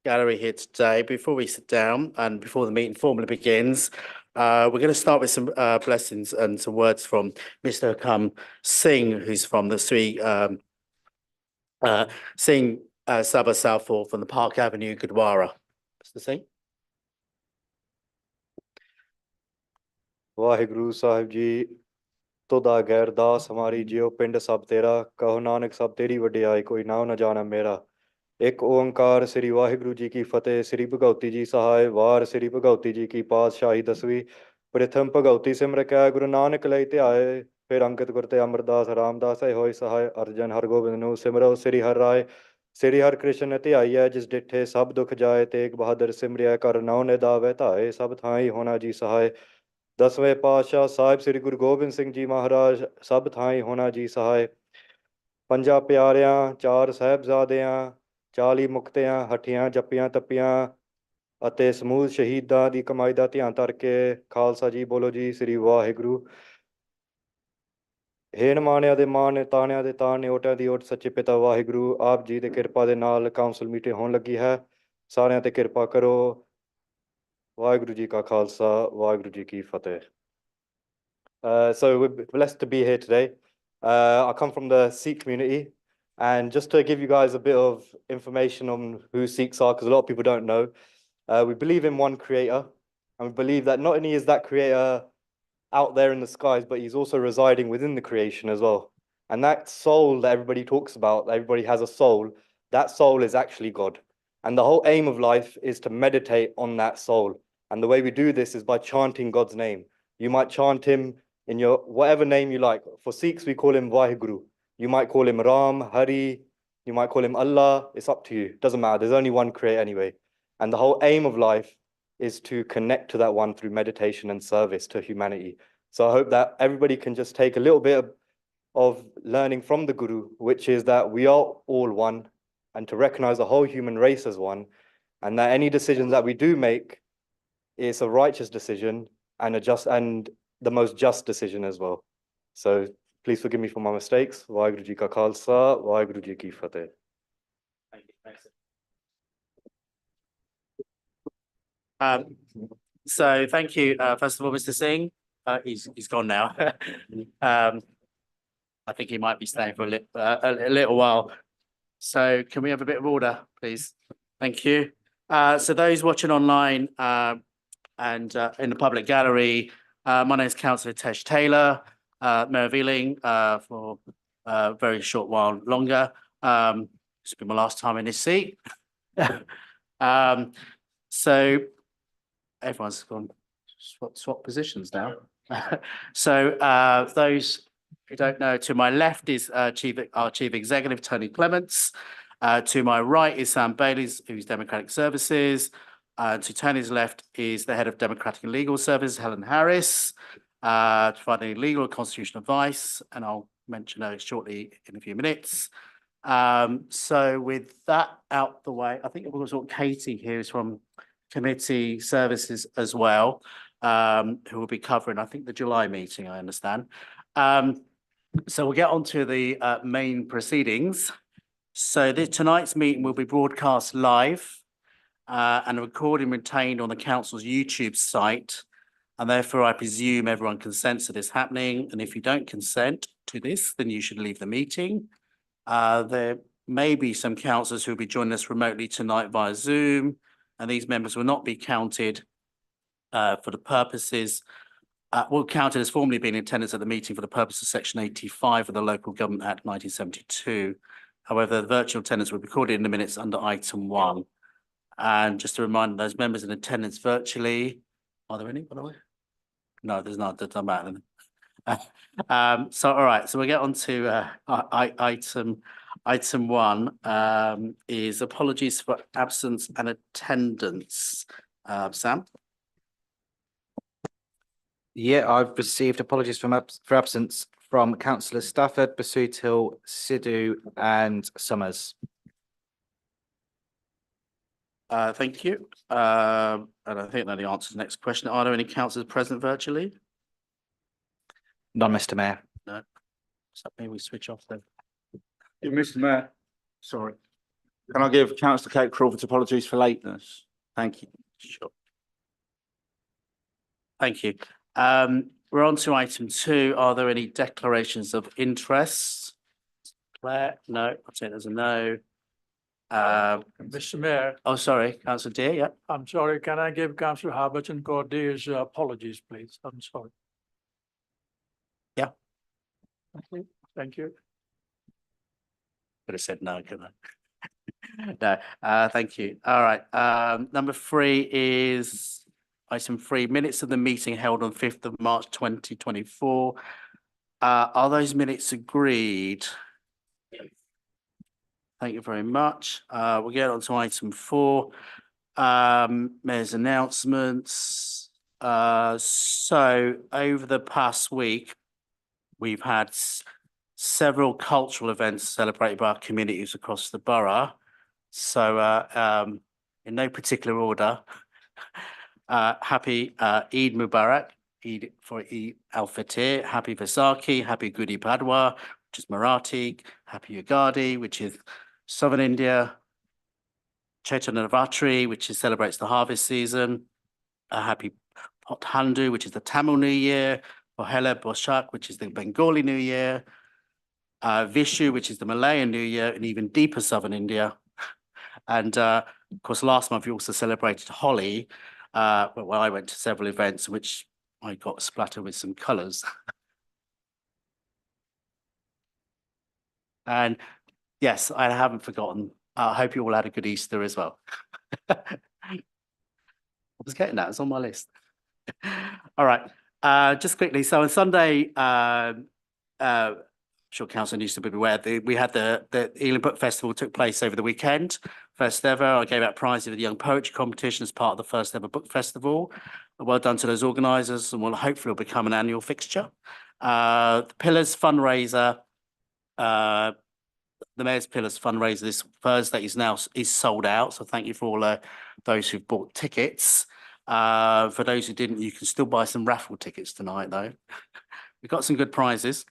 gallery here today. Before we sit down and before the meeting formally begins, we're going to start with some blessings and some words from Mr. Hakam Singh, who's from the Sri Singh Sabha Southall from the Park Avenue, Gurdwara. Mr. Singh. Waheguru Sahib ji ਤੁਦਾ ਗੈਰ ਦਾਸ ਹਮਾਰੀ ਜਿਉ ਪਿੰਡ ਸਭ ਤੇਰਾ ਕਹੋ ਨਾਨਕ ਸਭ ਤੇਰੀ ਵਡਿਆਈ ਕੋਈ ਨਾਮ ਨਾ ਜਾਣਾ ਮੇਰਾ ਇੱਕ ਓੰਕਾਰ ਸ੍ਰੀ ਵਾਹਿਗੁਰੂ ਜੀ ਕੀ ਫਤਿਹ ਸ੍ਰੀ ਭਗਉਤੀ ਜੀ ਸਹਾਇ ਵਾਰ ਸ੍ਰੀ ਭਗਉਤੀ ਜੀ ਕੀ ਪਾਤਸ਼ਾਹੀ ਦਸਵੀਂ ਪ੍ਰਥਮ ਭਗਉਤੀ ਸਿਮਰ ਕੈ ਗੁਰੂ ਨਾਨਕ ਲਈ ਧਿਆਏ ਫਿਰ ਅੰਕਿਤ ਗੁਰ ਤੇ ਅਮਰਦਾਸ ਰਾਮਦਾਸ ਹੋਏ ਸਹਾਇ ਅਰਜਨ ਹਰਗੋਬਿੰਦ ਨੂੰ ਸਿਮਰੋ ਸ੍ਰੀ ਹਰਿ ਰਾਏ ਸ੍ਰੀ ਹਰਿ ਕ੍ਰਿਸ਼ਨ ਧਿਆਈਐ ਜਿਸ ਡਿਠੇ ਸਭ ਦੁਖ ਜਾਏ ਤੇਗ ਬਹਾਦਰ ਸਿਮਰਿਆ ਕਰ ਨਉ ਨਿਦਾਵੈ ਧਾਏ ਸਭ ਥਾਈ ਹੋਣਾ ਜੀ ਸਹਾਇ 10ਵੇਂ ਪਾਤਸ਼ਾਹ ਸਾਹਿਬ ਸ੍ਰੀ ਗੁਰੂ ਗੋਬਿੰਦ ਸਿੰਘ ਜੀ ਮਹਾਰਾਜ ਸਭ ਥਾਈ ਹੋਣਾ ਜੀ ਸਹਾਇ ਪੰਜਾਂ ਪਿਆਰਿਆਂ 4 ਸਾਹਿਬਜ਼ਾਦਿਆਂ 40 ਮੁਕਤਿਆਂ ਹੱਠੀਆਂ ਜੱਪੀਆਂ ਤੱਪੀਆਂ ਅਤੇ ਸਮੂਹ ਸ਼ਹੀਦਾਂ ਦੀ ਕਮਾਈ ਦਾ ਧਿਆਨ ਧਰ ਕੇ ਖਾਲਸਾ ਜੀ ਬੋਲੋ ਜੀ ਸ੍ਰੀ ਵਾਹਿਗੁਰੂ ਹੇਨ ਮਾਣਿਆਂ ਦੇ ਮਾਣ ਤਾਣਿਆਂ ਦੇ ਤਾਣ ਓਟਿਆਂ ਦੀ ਓਟ ਸੱਚੇ ਪਿਤਾ ਵਾਹਿਗੁਰੂ ਆਪ ਜੀ ਦੇ ਕਿਰਪਾ ਦੇ ਨਾਲ ਕਾਉਂਸਲ ਮੀਟਿੰਗ ਹੋਣ ਲੱਗੀ ਹੈ ਸਾਰਿਆਂ ਤੇ ਕਿਰਪਾ ਕਰੋ ਵਾਹਿਗੁਰੂ ਜੀ ਕਾ ਖਾਲਸਾ ਵਾਹਿਗੁਰੂ ਜੀ ਕੀ ਫਤਿਹ So we're blessed to be here today. I come from the Sikh community, and just to give you guys a bit of information on who Sikhs are, because a lot of people don't know, we believe in one creator, and we believe that not only is that creator out there in the skies, but he's also residing within the creation as well. And that soul that everybody talks about, that everybody has a soul, that soul is actually God. And the whole aim of life is to meditate on that soul. And the way we do this is by chanting God's name. You might chant him in your whatever name you like. For Sikhs, we call him Vaheguru. You might call him Ram, Hari, you might call him Allah. It's up to you. It doesn't matter. There's only one creator anyway. And the whole aim of life is to connect to that one through meditation and service to humanity. So I hope that everybody can just take a little bit of learning from the Guru, which is that we are all one, and to recognize the whole human race as one, and that any decisions that we do make is a righteous decision and the most just decision as well. So please forgive me for my mistakes. Vaheguru Ji Ka Khalsa, Vaheguru Ji Ki Fateh. So thank you, first of all, Mr. Singh. He's gone now. I think he might be staying for a little while. So can we have a bit of order, please? Thank you. So those watching online and in the public gallery, my name is Councillor Tesh Taylor, Mayor of Ealing for a very short while longer. It's been my last time in this seat. So everyone's gone swap positions now. So those who don't know, to my left is our Chief Executive, Tony Clements. To my right is Sam Bailey, who's Democratic Services. To Tony's left is the Head of Democratic and Legal Services, Helen Harris, providing legal and constitutional advice, and I'll mention her shortly in a few minutes. So with that out the way, I think we've also got Katie, who's from Committee Services as well, who will be covering, I think, the July meeting, I understand. So we'll get on to the main proceedings. So tonight's meeting will be broadcast live and a recording retained on the council's YouTube site. And therefore, I presume everyone consents to this happening. And if you don't consent to this, then you should leave the meeting. There may be some councillors who will be joining us remotely tonight via Zoom, and these members will not be counted for the purposes, will counted as formally being in attendance at the meeting for the purpose of Section 85 of the Local Government Act 1972. However, the virtual attendance will be recorded in the minutes under item 1. And just a reminder, those members in attendance virtually, are there any, by the way? No, there's not. That doesn't matter. So, all right. So we'll get on to item 1 is apologies for absence and attendance. Sam? Yeah, I've received apologies for absence from Councillors Stafford, Basutil, Sidhu and Summers. Thank you. And I think that answers the next question. Are there any councillors present virtually? None, Mr. Mayor. No. So maybe we switch off then. Yeah, Mr. Mayor, sorry. Can I give councillor Kate Crawford apologies for lateness? Thank you. Sure. Thank you. We're on to item 2. Are there any declarations of interest? Claire, no, I'll take it as a no. Mr. Mayor, Oh, sorry, councillor Dear, yeah. I'm sorry, can I give Councillor Harberton Cordier's apologies, please? I'm sorry. Yeah. Thank you. Could have said no, couldn't I? No, thank you. All right, number 3 is item 3, minutes of the meeting held on 5th of March 2024. Are those minutes agreed? Thank you very much. We'll get on to item 4, mayor's announcements. So over the past week, we've had several cultural events celebrated by our communities across the borough. So in no particular order, happy Eid Mubarak, Eid for Eid al-Fitr, happy Vaisakhi, happy Gudi Padwa, which is Marathi, happy Ugadi, which is Southern India, Chaitanya Navratri, which celebrates the harvest season, happy Pothandu, which is the Tamil New Year, Pohela Boshak, which is the Bengali New Year, Vishu, which is the Malayan New Year, and even deeper Southern India. And of course, last month we also celebrated Holi, well, I went to several events, which I got splattered with some colours. And yes, I haven't forgotten. I hope you all had a good Easter as well. I was getting that, it's on my list. All right, just quickly, so on Sunday, I'm sure council needs to be aware, we had the Ealing Book Festival took place over the weekend. First ever, I gave out prizes for the Young Poetry Competition as part of the first ever book festival. Well done to those organisers, and will hopefully become an annual fixture. The Pillars fundraiser, the Mayor's Pillars fundraiser this Thursday is sold out. So thank you for all those who've bought tickets. For those who didn't, you can still buy some raffle tickets tonight, though. We've got some good prizes.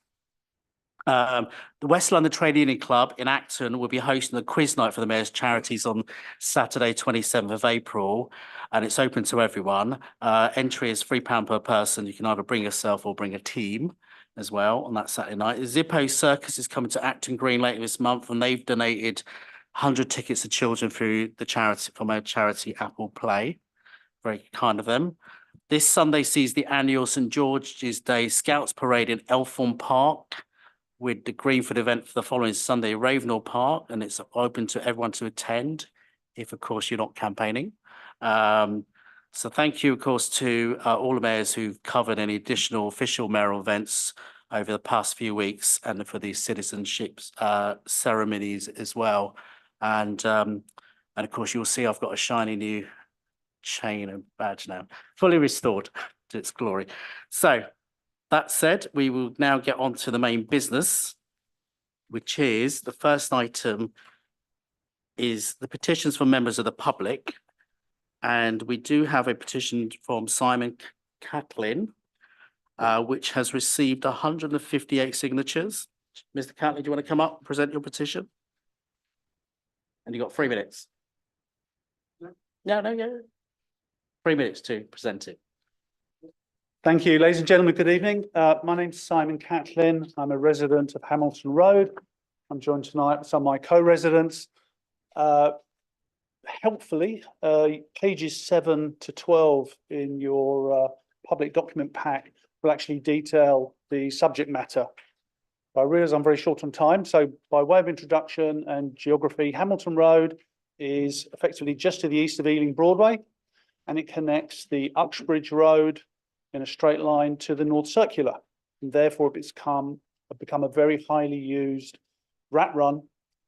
The West London Trade Union Club in Acton will be hosting a quiz night for the Mayor's charities on Saturday, 27th of April, and it's open to everyone. Entry is £3 per person. You can either bring yourself or bring a team as well on that Saturday night. Zippo Circus is coming to Acton Green later this month, and they've donated 100 tickets to children through the charity, from our charity Apple Play. Very kind of them. This Sunday sees the annual St George's Day Scouts Parade in Elthorne Park, with the Greenford event for the following Sunday, Ravenel Park, and it's open to everyone to attend, if of course you're not campaigning. So thank you, of course, to all the mayors who've covered any additional official mayoral events over the past few weeks, and for these citizenship ceremonies as well. And of course, you'll see I've got a shiny new chain and badge now, fully restored to its glory. So that said, we will now get on to the main business, which is the first item is the petitions from members of the public. And we do have a petition from Simon Catlin, which has received 158 signatures. Mr. Catlin, do you want to come up and present your petition? And you've got 3 minutes. No. 3 minutes to present it. Thank you, ladies and gentlemen. Good evening. My name's Simon Catlin. I'm a resident of Hamilton Road. I'm joined tonight with some of my co-residents. Helpfully, pages 7 to 12 in your public document pack will actually detail the subject matter. I realise I'm very short on time, so by way of introduction and geography, Hamilton Road is effectively just to the east of Ealing Broadway, and it connects the Uxbridge Road in a straight line to the North Circular, and therefore it's become a very highly used rat run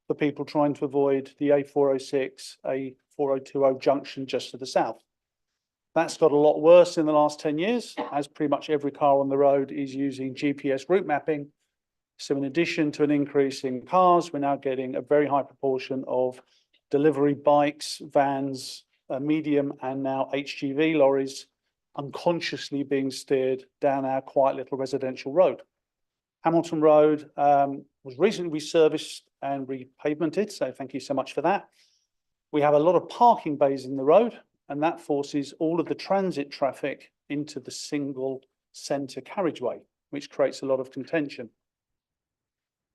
for people trying to avoid the A406, A4020 junction just to the south. That's got a lot worse in the last 10 years, as pretty much every car on the road is using GPS route mapping. So in addition to an increase in cars, we're now getting a very high proportion of delivery bikes, vans, medium and now HGV lorries unconsciously being steered down our quiet little residential road. Hamilton Road was recently resurfaced and repavemented, so thank you so much for that. We have a lot of parking bays in the road, and that forces all of the transit traffic into the single centre carriageway, which creates a lot of contention.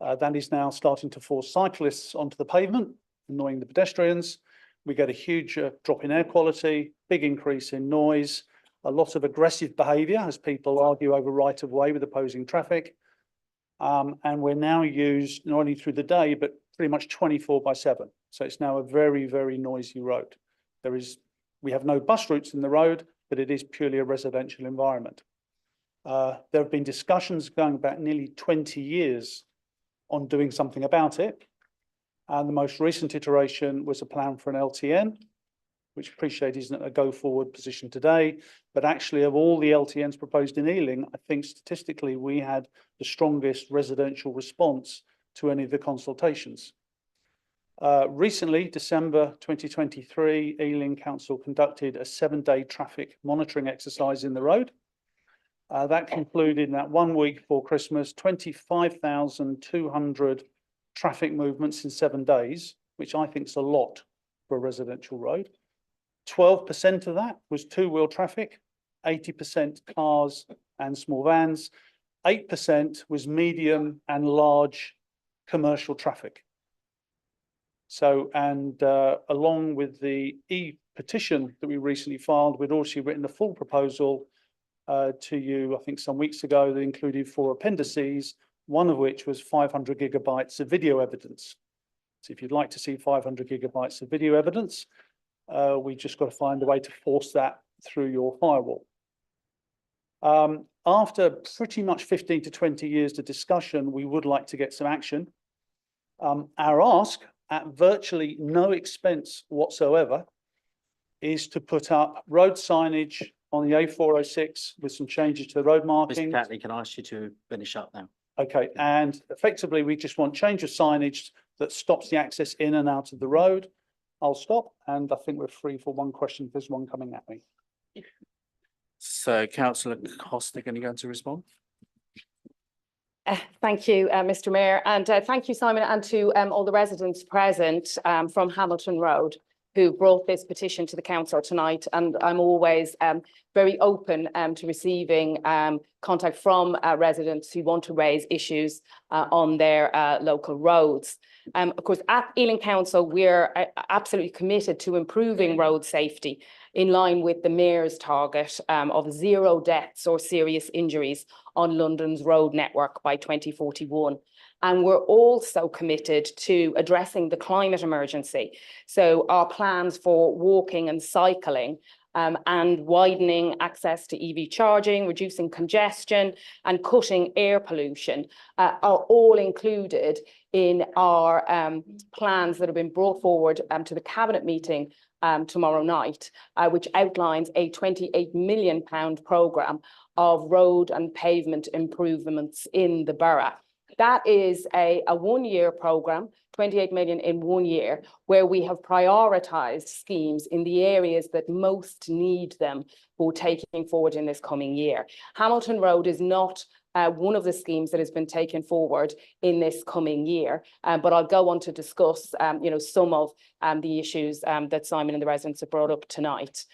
That is now starting to force cyclists onto the pavement, annoying the pedestrians. We get a huge drop in air quality, big increase in noise, a lot of aggressive behaviour as people argue over right of way with opposing traffic. And we're now used not only through the day, but pretty much 24/7. So it's now a very, very noisy road. We have no bus routes in the road, but it is purely a residential environment. There have been discussions going back nearly 20 years on doing something about it. And the most recent iteration was a plan for an LTN, which I appreciate isn't a go-forward position today. But actually, of all the LTNs proposed in Ealing, I think statistically we had the strongest residential response to any of the consultations. Recently, December 2023, Ealing Council conducted a 7-day traffic monitoring exercise in the road. That concluded in that 1 week before Christmas, 25,200 traffic movements in 7 days, which I think is a lot for a residential road. 12% of that was two-wheel traffic, 80% cars and small vans, 8% was medium and large commercial traffic. So, and along with the e-petition that we recently filed, we'd also written a full proposal to you, I think some weeks ago, that included 4 appendices, one of which was 500 gigabytes of video evidence. So if you'd like to see 500 gigabytes of video evidence, we just got to find a way to force that through your firewall. After pretty much 15 to 20 years of discussion, we would like to get some action. Our ask, at virtually no expense whatsoever, is to put up road signage on the A406 with some changes to the road Mr. markings. Catley, can I ask you to finish up now? Okay, and effectively, we just want change of signage that stops the access in and out of the road. I'll stop, and I think we're free for one question if there's one coming at me. So Councillor Costa, going to respond? Thank you, Mr. Mayor, and thank you, Simon, and to all the residents present from Hamilton Road who brought this petition to the council tonight. And I'm always very open to receiving contact from residents who want to raise issues on their local roads. Of course, at Ealing Council, we're absolutely committed to improving road safety in line with the Mayor's target of 0 deaths or serious injuries on London's road network by 2041. And we're also committed to addressing the climate emergency. So our plans for walking and cycling and widening access to EV charging, reducing congestion and cutting air pollution are all included in our plans that have been brought forward to the Cabinet meeting tomorrow night, which outlines a £28 million programme of road and pavement improvements in the borough. That is a 1-year programme, 28 million in 1 year, where we have prioritised schemes in the areas that most need them for taking forward in this coming year. Hamilton Road is not one of the schemes that has been taken forward in this coming year, but I'll go on to discuss, some of the issues that Simon and the residents have brought up tonight.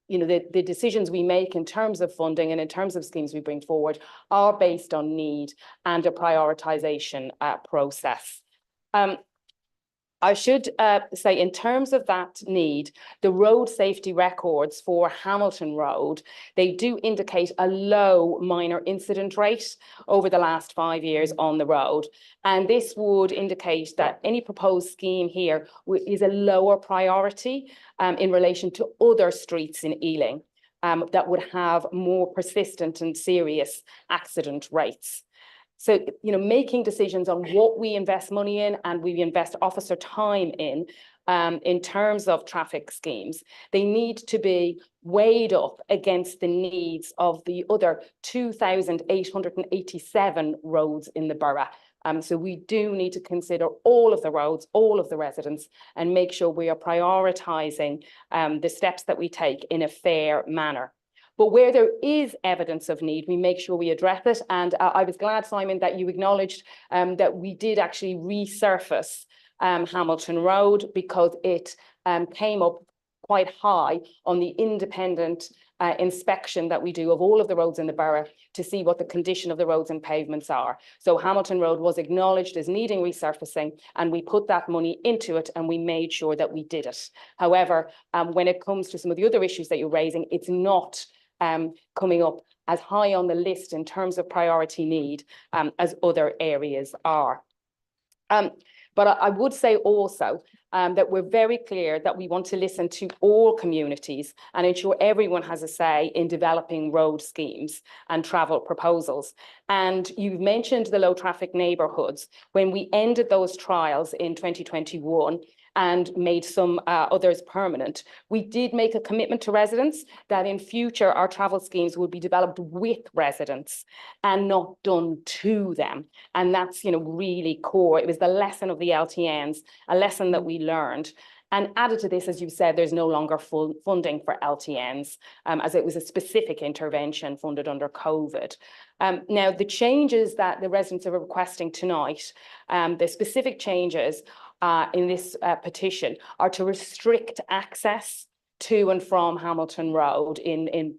The decisions we make in terms of funding and in terms of schemes we bring forward are based on need and a prioritisation process. I should say, in terms of that need, the road safety records for Hamilton Road, they do indicate a low minor incident rate over the last 5 years on the road. And this would indicate that any proposed scheme here is a lower priority in relation to other streets in Ealing that would have more persistent and serious accident rates. So, making decisions on what we invest money in and we invest officer time in terms of traffic schemes, they need to be weighed up against the needs of the other 2,887 roads in the borough. So we do need to consider all of the roads, all of the residents, and make sure we are prioritising the steps that we take in a fair manner. But where there is evidence of need, we make sure we address it. And I was glad, Simon, that you acknowledged that we did actually resurface Hamilton Road, because it came up quite high on the independent inspection that we do of all of the roads in the borough to see what the condition of the roads and pavements are. So Hamilton Road was acknowledged as needing resurfacing, and we put that money into it and we made sure that we did it. However, when it comes to some of the other issues that you're raising, it's not coming up as high on the list in terms of priority need as other areas are. But I would say also that we're very clear that we want to listen to all communities and ensure everyone has a say in developing road schemes and travel proposals. And you've mentioned the low traffic neighbourhoods. When we ended those trials in 2021, and made some others permanent, we did make a commitment to residents that in future our travel schemes would be developed with residents and not done to them. And that's, really core. It was the lesson of the LTNs, a lesson that we learned. And added to this, as you said, there's no longer full funding for LTNs, as it was a specific intervention funded under COVID. Now, the changes that the residents are requesting tonight, the specific changes in this petition are to restrict access to and from Hamilton Road in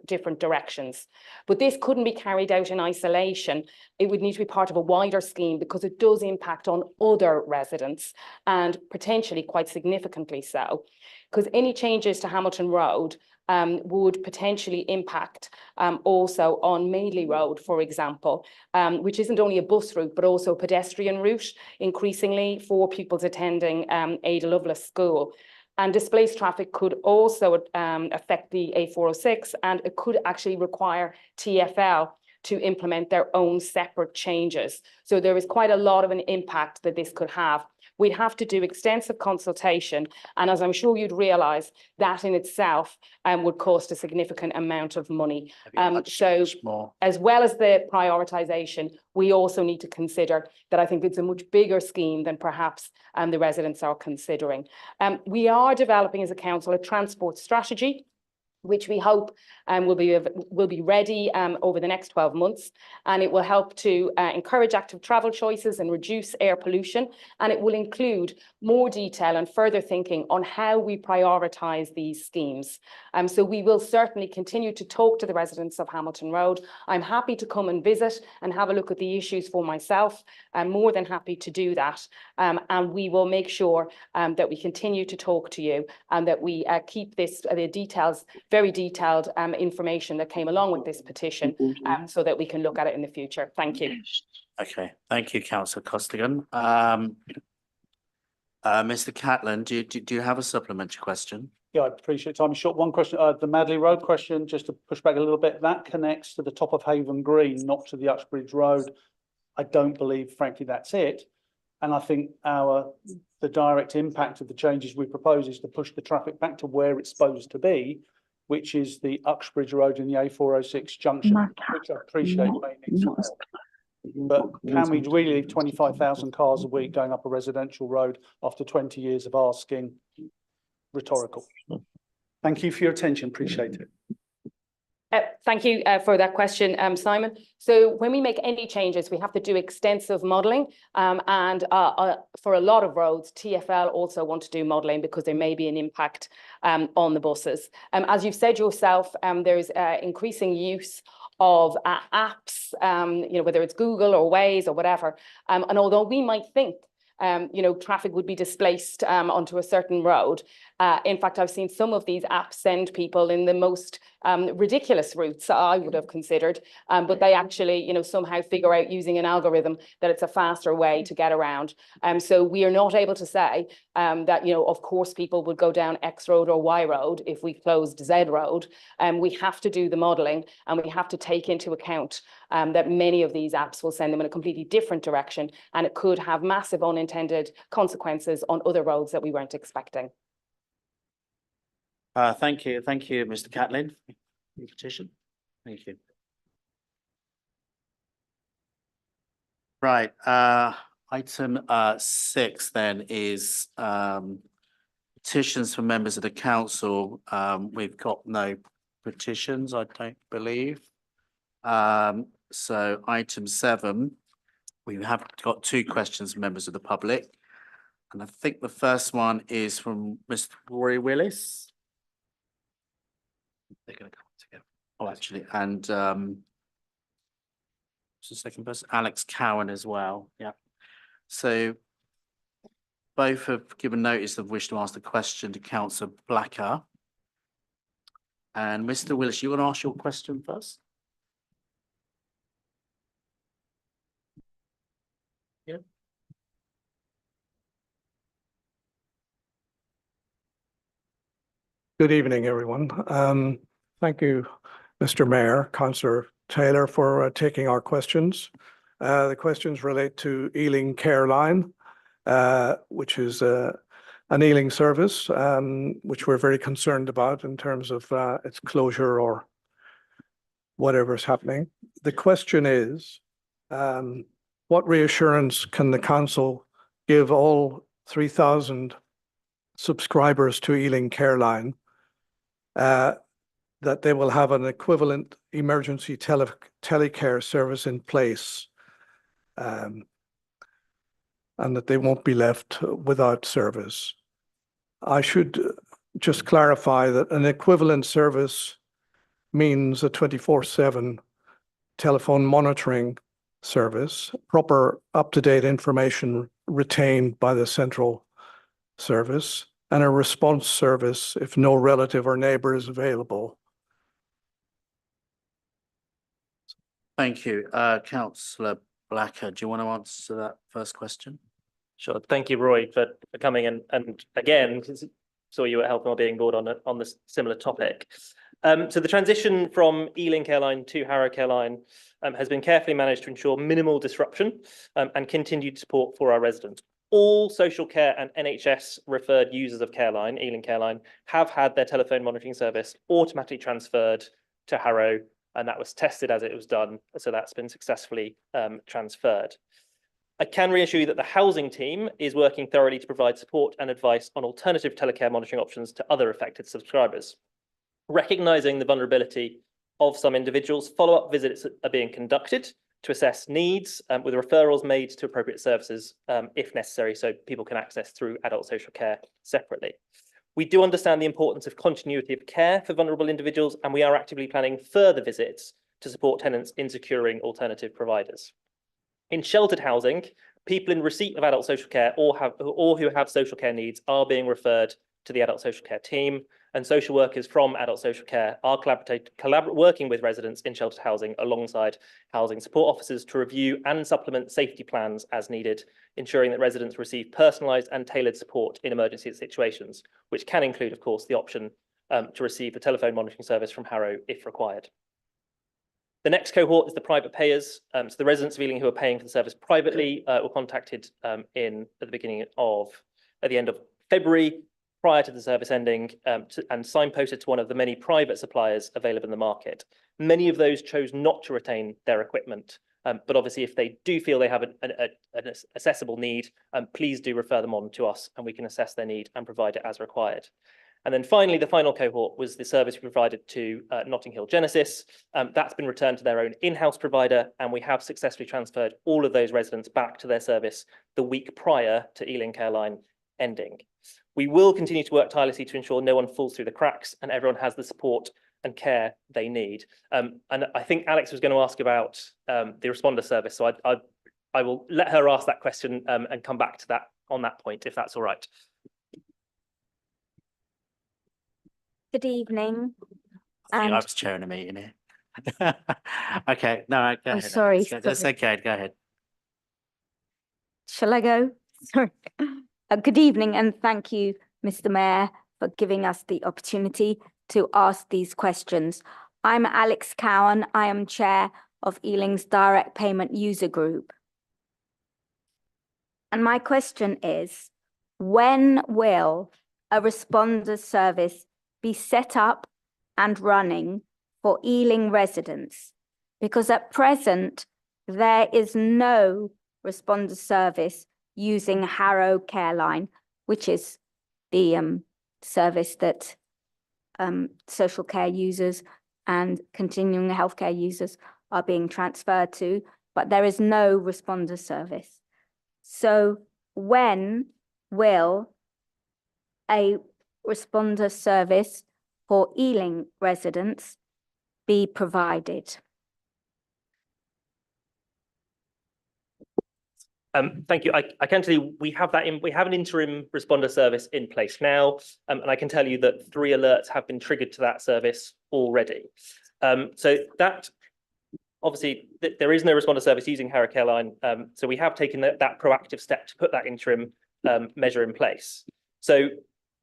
different directions. But this couldn't be carried out in isolation. It would need to be part of a wider scheme because it does impact on other residents, and potentially quite significantly so. Because any changes to Hamilton Road would potentially impact also on Madeley Road, for example, which isn't only a bus route, but also a pedestrian route, increasingly for pupils attending Ada Lovelace School. And displaced traffic could also affect the A406, and it could actually require TfL to implement their own separate changes. So there is quite a lot of an impact that this could have. We'd have to do extensive consultation, and as I'm sure you'd realise, that in itself would cost a significant amount of money. So More. as well as the prioritisation, we also need to consider that I think it's a much bigger scheme than perhaps the residents are considering. We are developing as a council a transport strategy, which we hope will be ready over the next 12 months. And it will help to encourage active travel choices and reduce air pollution. And it will include more detail and further thinking on how we prioritise these schemes. So we will certainly continue to talk to the residents of Hamilton Road. I'm happy to come and visit and have a look at the issues for myself. I'm more than happy to do that. And we will make sure that we continue to talk to you and that we keep this, the details, very detailed information that came along with this petition so that we can look at it in the future. Thank you. Okay, thank you, Councillor Costigan. Mr. Catlin, do you have a supplementary question? Yeah, I appreciate time. Short one question, the Madeley Road question, just to push back a little bit, that connects to the top of Haven Green, not to the Uxbridge Road. I don't believe, frankly, that's it. And I think the direct impact of the changes we propose is to push the traffic back to where it's supposed to be, which is the Uxbridge Road and the A406 junction, which I appreciate may need some help. But can we really leave 25,000 cars a week going up a residential road after 20 years of asking? Rhetorical. Thank you for your attention. Appreciate it. Thank you for that question, Simon. So when we make any changes, we have to do extensive modelling. And for a lot of roads, TfL also want to do modelling because there may be an impact on the buses. As you've said yourself, there's increasing use of apps, whether it's Google or Waze or whatever. And although we might think traffic would be displaced onto a certain road. In fact, I've seen some of these apps send people in the most ridiculous routes I would have considered, but they actually, somehow figure out using an algorithm that it's a faster way to get around. So we are not able to say that, of course, people would go down X road or Y road if we closed Z road. We have to do the modelling, and we have to take into account that many of these apps will send them in a completely different direction, and it could have massive unintended consequences on other roads that we weren't expecting. Thank you, Mr. Catlin. Your petition. Thank you. Right, item 6 then is petitions from members of the council. We've got no petitions, I don't believe. So item 7, we have got 2 questions from members of the public. And I think the first one is from Mr. Rory Willis. They're going to come together. Oh, actually, and what's the second person? Alex Cowan as well. Yeah. So both have given notice of wish to ask the question to Councillor Blacker. And Mr. Willis, you want to ask your question first? Yeah. Good evening, everyone. Thank you, Mr. Mayor, Councillor Taylor, for taking our questions. The questions relate to Ealing Careline, which is an Ealing service, which we're very concerned about in terms of its closure or whatever is happening. The question is, what reassurance can the council give all 3,000 subscribers to Ealing Careline that they will have an equivalent emergency telecare service in place, and that they won't be left without service? I should just clarify that an equivalent service means a 24/7 telephone monitoring service, proper up-to-date information retained by the central service, and a response service if no relative or neighbour is available. Thank you. Councillor Blacker, do you want to answer that first question? Sure. Thank you, Roy, for coming in and again, saw you at Health and Wellbeing Board on this similar topic. So the transition from Ealing Careline to Harrow Careline has been carefully managed to ensure minimal disruption and continued support for our residents. All social care and NHS referred users of Careline, Ealing Careline, have had their telephone monitoring service automatically transferred to Harrow, and that was tested as it was done. So that's been successfully transferred. I can reassure you that the housing team is working thoroughly to provide support and advice on alternative telecare monitoring options to other affected subscribers. Recognising the vulnerability of some individuals, follow-up visits are being conducted to assess needs, with referrals made to appropriate services if necessary, so people can access through adult social care separately. We do understand the importance of continuity of care for vulnerable individuals, and we are actively planning further visits to support tenants in securing alternative providers. In sheltered housing, people in receipt of adult social care or who have social care needs are being referred to the adult social care team, and social workers from adult social care are working with residents in sheltered housing alongside housing support officers to review and supplement safety plans as needed, ensuring that residents receive personalised and tailored support in emergency situations, which can include, of course, the option to receive a telephone monitoring service from Harrow if required. The next cohort is the private payers. So the residents of Ealing who are paying for the service privately were contacted at the end of February, prior to the service ending, and signposted to one of the many private suppliers available in the market. Many of those chose not to retain their equipment, but obviously if they do feel they have an accessible need, please do refer them on to us and we can assess their need and provide it as required. And then finally, the final cohort was the service we provided to Notting Hill Genesis. That's been returned to their own in-house provider, and we have successfully transferred all of those residents back to their service the week prior to Ealing Careline ending. We will continue to work tirelessly to ensure no one falls through the cracks and everyone has the support and care they need. And I think Alex was going to ask about the responder service, so I will let her ask that question and come back to that on that point, if that's all right. Good evening. I And was chairing a meeting here. Okay, no, go Oh, ahead. sorry, That's sorry. okay, go ahead. shall I go? Sorry. Good evening, and thank you, Mr. Mayor, for giving us the opportunity to ask these questions. I'm Alex Cowan. I am Chair of Ealing's Direct Payment User Group. And my question is, when will a responder service be set up and running for Ealing residents? Because at present, there is no responder service using Harrow Careline, which is the service that social care users and continuing healthcare users are being transferred to, but there is no responder service. So when will a responder service for Ealing residents be provided? Thank you. I can tell you, we have an interim responder service in place now. And I can tell you that 3 alerts have been triggered to that service already. So that, obviously, there is no responder service using Harrow Careline. So we have taken that proactive step to put that interim measure in place. So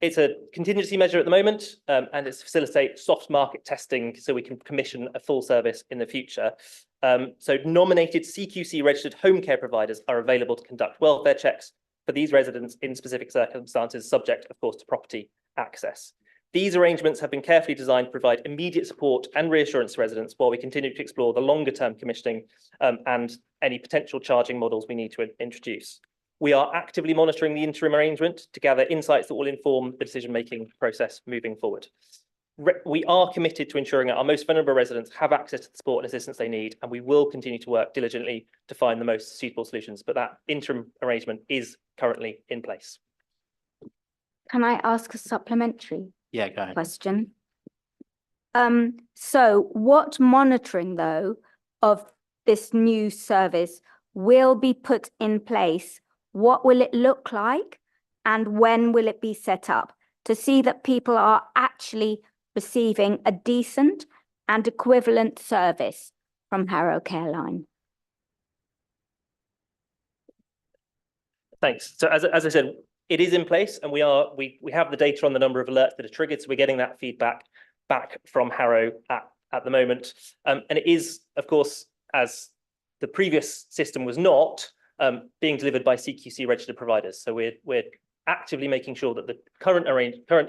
it's a contingency measure at the moment, and it's to facilitate soft market testing so we can commission a full service in the future. So nominated CQC registered home care providers are available to conduct welfare checks for these residents in specific circumstances, subject, of course, to property access. These arrangements have been carefully designed to provide immediate support and reassurance to residents while we continue to explore the longer term commissioning and any potential charging models we need to introduce. We are actively monitoring the interim arrangement to gather insights that will inform the decision-making process moving forward. We are committed to ensuring that our most vulnerable residents have access to the support and assistance they need, and we will continue to work diligently to find the most suitable solutions, but that interim arrangement is currently in place. Can I ask a supplementary Yeah, go ahead. question? So what monitoring, though, of this new service will be put in place? What will it look like? And when will it be set up to see that people are actually receiving a decent and equivalent service from Harrow Careline? Thanks. So as I said, it is in place, and we have the data on the number of alerts that are triggered. So we're getting that feedback back from Harrow at the moment. And it is, of course, as the previous system was not, being delivered by CQC registered providers. So we're actively making sure that the current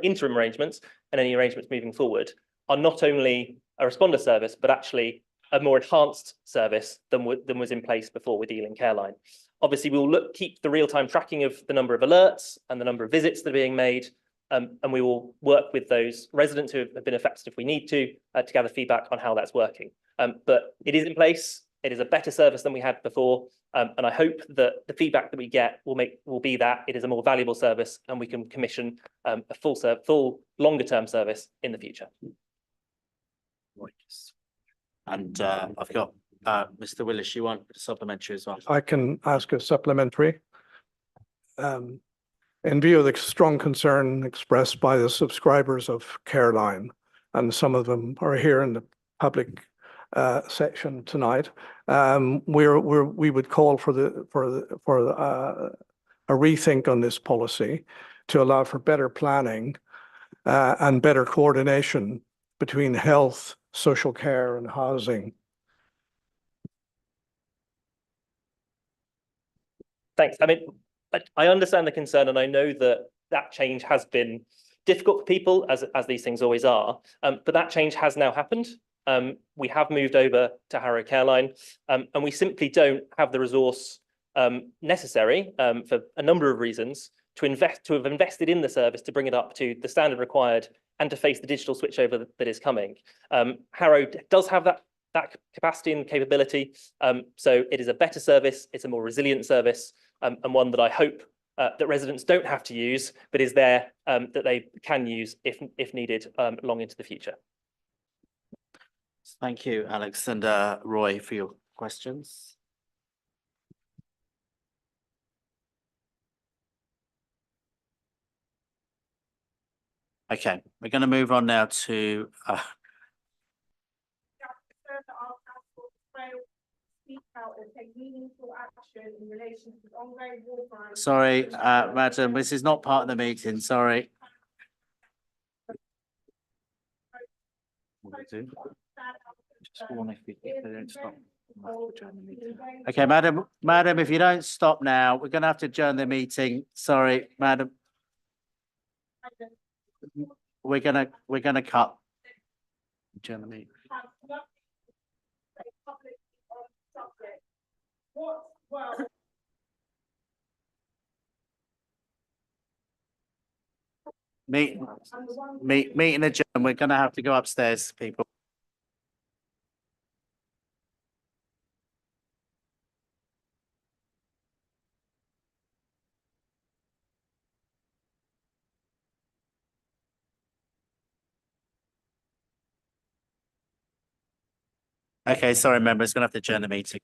interim arrangements and any arrangements moving forward are not only a responder service, but actually a more enhanced service than was in place before with Ealing Careline. Obviously, we will keep the real-time tracking of the number of alerts and the number of visits that are being made, and we will work with those residents who have been affected if we need to gather feedback on how that's working. But it is in place. It is a better service than we had before, and I hope that the feedback that we get will be that it is a more valuable service, and we can commission a full longer-term service in the future. And I've got Mr. Willis, you want a supplementary as well? I can ask a supplementary. In view of the strong concern expressed by the subscribers of Careline, and some of them are here in the public section tonight, we would call for a rethink on this policy to allow for better planning and better coordination between health, social care, and housing. Thanks. I mean, I understand the concern, and I know that change has been difficult for people, as these things always are. But that change has now happened. We have moved over to Harrow Careline, and we simply don't have the resource necessary for a number of reasons to have invested in the service to bring it up to the standard required and to face the digital switchover that is coming. Harrow does have that capacity and capability, so it is a better service. It's a more resilient service, and one that I hope that residents don't have to use, but is there that they can use if needed long into the future. Thank you, Alex and Roy, for your questions. Okay, we're going to move on now to sorry, madam, this is not part of the meeting, sorry. Okay, madam, if you don't stop now, we're going to have to adjourn the meeting. Sorry, madam. We're gonna cut. Adjourn the meeting. Meeting adjourned. and we're gonna have to go upstairs, people. Okay, sorry, members, gonna have to adjourn the meeting.